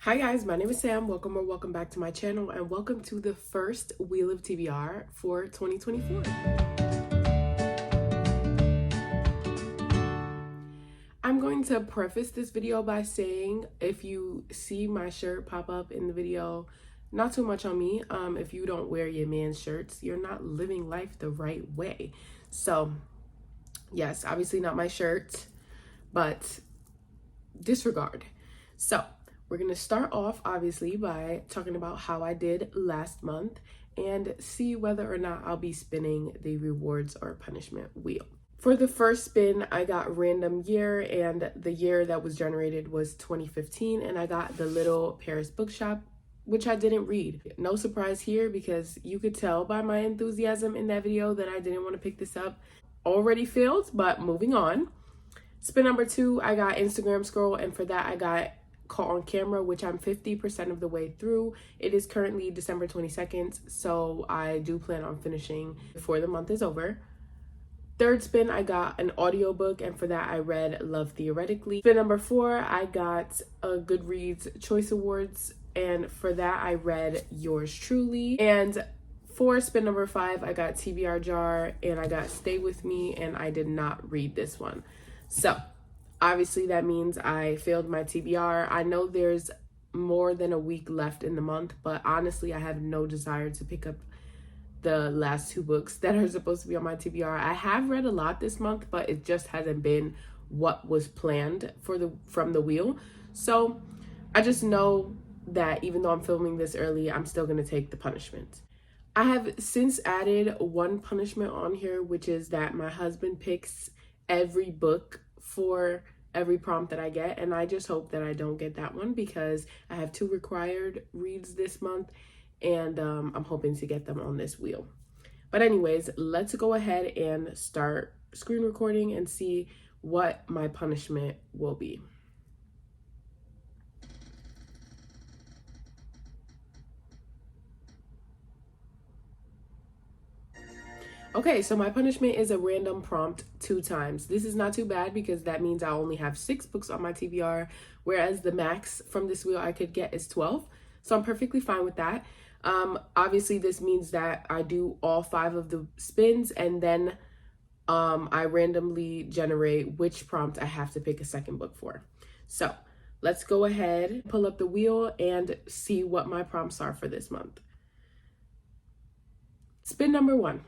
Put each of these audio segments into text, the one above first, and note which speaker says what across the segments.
Speaker 1: Hi guys, my name is Sam. Welcome back to my channel and welcome to the first Wheel of TBR for 2024. I'm going to preface this video by saying if you see my shirt pop up in the video, not too much on me. If you don't wear your man's shirts, you're not living life the right way. So yes, obviously not my shirt, but disregard. So we're going to start off obviously by talking about how I did last month and see whether or not I'll be spinning the rewards or punishment wheel. For the first spin, I got random year, and the year that was generated was 2015, and I got The Little Paris Bookshop, which I didn't read. No surprise here because you could tell by my enthusiasm in that video that I didn't want to pick this up. Already failed, but moving on. Spin number 2, I got Instagram Scroll, and for that I got Caught on Camera, which I'm 50% of the way through. It is currently December 22nd, so I do plan on finishing before the month is over. Third spin, I got an audiobook, and for that I read Love Theoretically. Spin number 4, I got a Goodreads Choice Awards, and for that I read Yours Truly. And for spin number 5, I got TBR Jar, and I got Stay With Me, and I did not read this one. So obviously that means I failed my TBR. I know there's more than a week left in the month, but honestly I have no desire to pick up the last 2 books that are supposed to be on my TBR. I have read a lot this month, but it just hasn't been what was planned from the wheel. So I just know that even though I'm filming this early, I'm still going to take the punishment. I have since added one punishment on here, which is that my husband picks every book for every prompt that I get, and I just hope that I don't get that one because I have 2 required reads this month, and I'm hoping to get them on this wheel. But anyways, let's go ahead and start screen recording and see what my punishment will be. Okay, so my punishment is a random prompt 2 times. This is not too bad because that means I only have 6 books on my TBR, whereas the max from this wheel I could get is 12. So I'm perfectly fine with that. Obviously this means that I do all 5 of the spins, and then I randomly generate which prompt I have to pick a second book for. So let's go ahead, pull up the wheel, and see what my prompts are for this month. Spin number 1.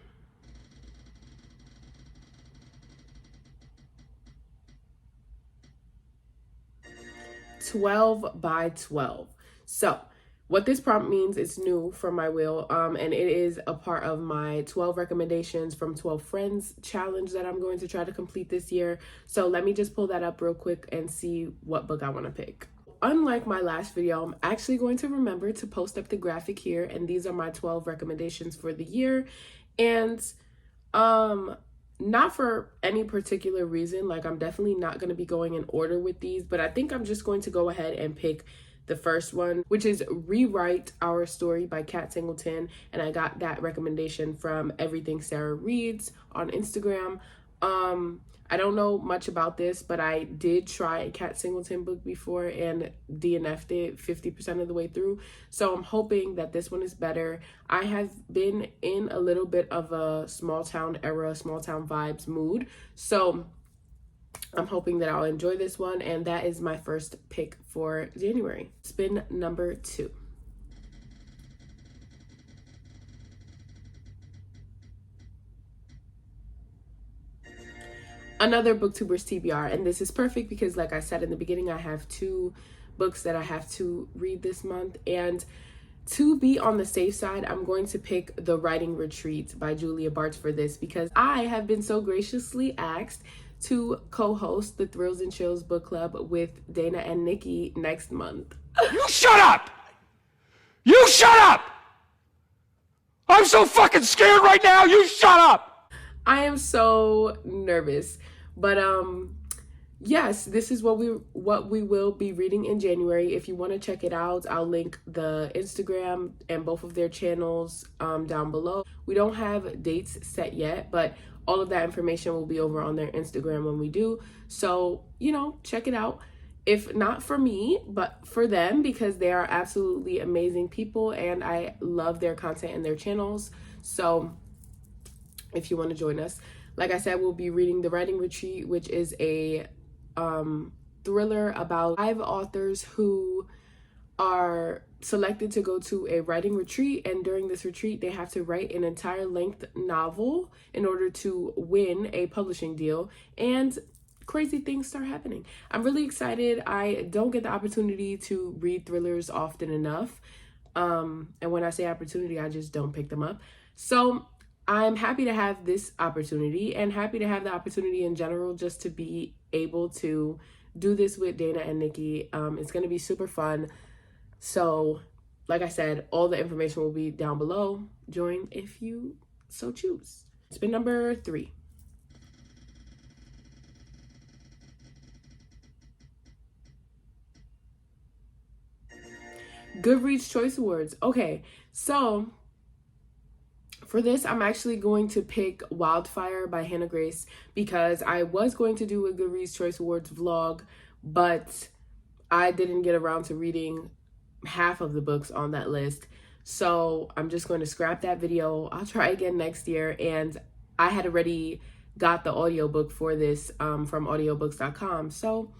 Speaker 1: 12 by 12. So what this prompt means, it's new from my wheel, and it is a part of my 12 recommendations from 12 friends challenge that I'm going to try to complete this year. So let me just pull that up real quick and see what book I want to pick. Unlike my last video, I'm actually going to remember to post up the graphic here, and these are my 12 recommendations for the year. And not for any particular reason, like I'm definitely not going to be going in order with these, but I think I'm just going to go ahead and pick the first one, which is Rewrite Our Story by Kat Singleton, and I got that recommendation from Everything Sarah Reads on Instagram. I don't know much about this, but I did try a Kat Singleton book before and DNF'd it 50% of the way through. So I'm hoping that this one is better. I have been in a little bit of a small town era, small town vibes mood. So I'm hoping that I'll enjoy this one, and that is my first pick for January. Spin number 2. Another Booktubers TBR, and this is perfect because like I said in the beginning, I have 2 books that I have to read this month, and to be on the safe side, I'm going to pick The Writing Retreat by Julia Bartz for this because I have been so graciously asked to co-host the Thrills and Chills book club with Dana and Nikki next month.
Speaker 2: You shut up! You shut up! I'm so fucking scared right now, you shut up!
Speaker 1: I am so nervous, but yes, this is what we will be reading in January. If you want to check it out, I'll link the Instagram and both of their channels down below. We don't have dates set yet, but all of that information will be over on their Instagram when we do. So, check it out. if not for me, but for them, because they are absolutely amazing people and I love their content and their channels. So if you want to join us, like I said, we'll be reading The Writing Retreat, which is a thriller about 5 authors who are selected to go to a writing retreat, and during this retreat they have to write an entire length novel in order to win a publishing deal, and crazy things start happening. I'm really excited. I don't get the opportunity to read thrillers often enough, and when I say opportunity, I just don't pick them up. So I'm happy to have this opportunity, and happy to have the opportunity in general, just to be able to do this with Dana and Nikki. It's going to be super fun. So, like I said, all the information will be down below. Join if you so choose. Spin number 3. Goodreads Choice Awards. Okay, so for this, I'm actually going to pick Wildfire by Hannah Grace, because I was going to do a Goodreads Choice Awards vlog, but I didn't get around to reading half of the books on that list. So I'm just going to scrap that video. I'll try again next year. And I had already got the audiobook for this from audiobooks.com. So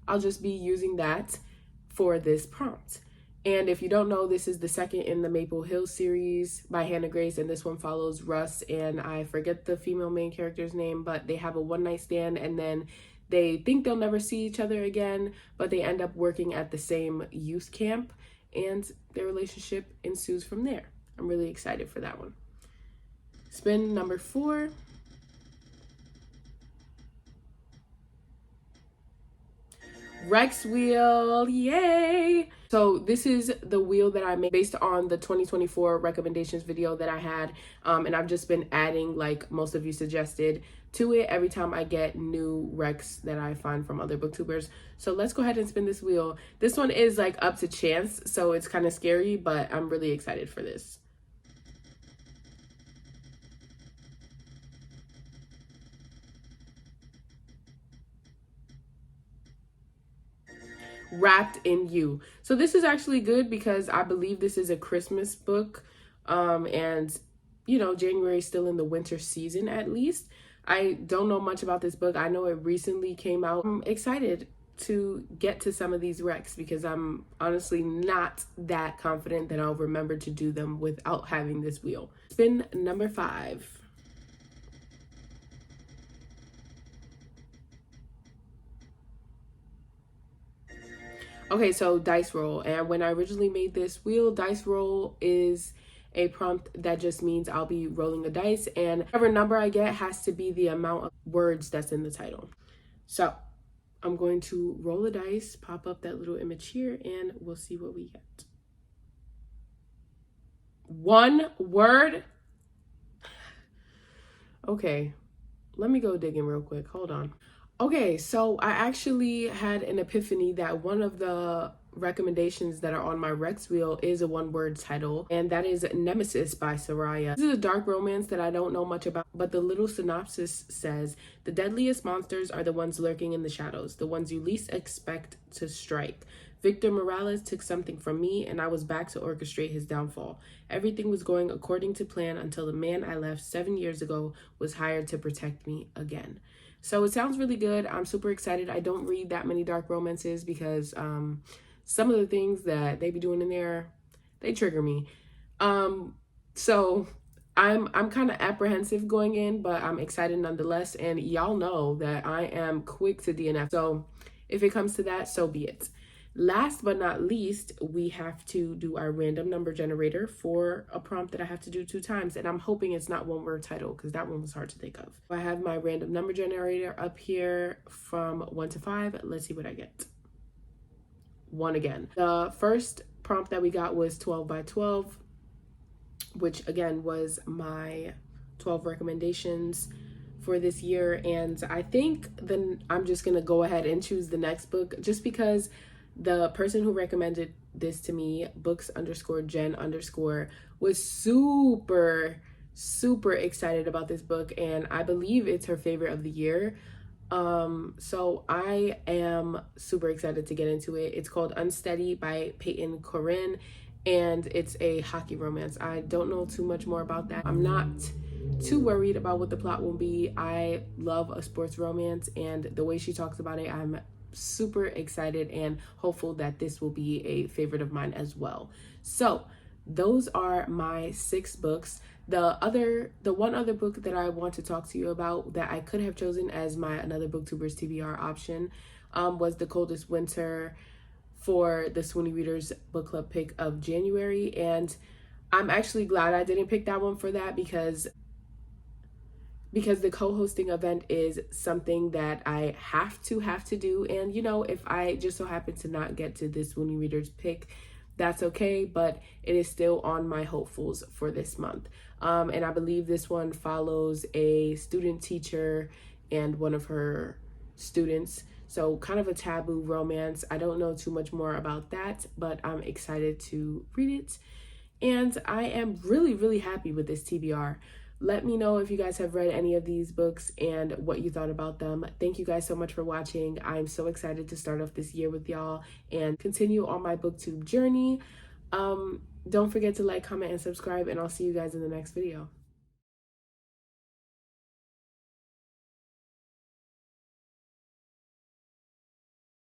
Speaker 1: I'll just be using that for this prompt. And if you don't know, this is the second in the Maple Hill series by Hannah Grace, and this one follows Russ, and I forget the female main character's name, but they have a one-night stand, and then they think they'll never see each other again, but they end up working at the same youth camp, and their relationship ensues from there. I'm really excited for that one. Spin number 4. Rex wheel, yay! So this is the wheel that I made based on the 2024 recommendations video that I had, and I've just been adding, like most of you suggested, to it every time I get new recs that I find from other booktubers. So let's go ahead and spin this wheel. This one is like up to chance, so it's kind of scary, but I'm really excited for this. Wrapped in You. So this is actually good, because I believe this is a Christmas book, and you know, January is still in the winter season at least. I don't know much about this book. I know it recently came out. I'm excited to get to some of these recs, because I'm honestly not that confident that I'll remember to do them without having this wheel. Spin number 5. Okay, so dice roll. And when I originally made this wheel, dice roll is a prompt that just means I'll be rolling a dice, and whatever number I get has to be the amount of words that's in the title. So I'm going to roll a dice, pop up that little image here, and we'll see what we get. 1 word? Okay, let me go digging real quick. Hold on. Okay, so I actually had an epiphany that one of the recommendations that are on my Rex wheel is a 1-word title, and that is Nemesis by Soraya. This is a dark romance that I don't know much about, but the little synopsis says, the deadliest monsters are the ones lurking in the shadows, the ones you least expect to strike. Victor Morales took something from me, and I was back to orchestrate his downfall. Everything was going according to plan until the man I left 7 years ago was hired to protect me again. So it sounds really good. I'm super excited. I don't read that many dark romances, because some of the things that they be doing in there, they trigger me. So I'm kind of apprehensive going in, but I'm excited nonetheless. And y'all know that I am quick to DNF. So if it comes to that, so be it. Last but not least, we have to do our random number generator for a prompt that I have to do 2 times. And I'm hoping it's not 1-word title, because that one was hard to think of. I have my random number generator up here from 1 to 5. Let's see what I get. 1 again. The first prompt that we got was 12 by 12, which again was my 12 recommendations for this year. And I think then I'm just going to go ahead and choose the next book, just because the person who recommended this to me, books_Jen_ was super excited about this book, and I believe it's her favorite of the year. So I am super excited to get into it. It's called Unsteady by Peyton Corinne, and it's a hockey romance. I don't know too much more about that. I'm not too worried about what the plot will be. I love a sports romance, and the way she talks about it, I'm super excited and hopeful that this will be a favorite of mine as well. So those are my 6 books. The one other book that I want to talk to you about that I could have chosen as my another booktubers TBR option was The Coldest Winter for the Swoony Readers Book Club pick of January. And I'm actually glad I didn't pick that one for that because the co-hosting event is something that I have to do. And if I just so happen to not get to this Swoony Readers pick, that's okay, but it is still on my hopefuls for this month. And I believe this one follows a student teacher and one of her students. So kind of a taboo romance. I don't know too much more about that, but I'm excited to read it. And I am really, really happy with this TBR. Let me know if you guys have read any of these books and what you thought about them. Thank you guys so much for watching. I'm so excited to start off this year with y'all and continue on my booktube journey. Don't forget to like, comment, and subscribe, and I'll see you guys in the next video.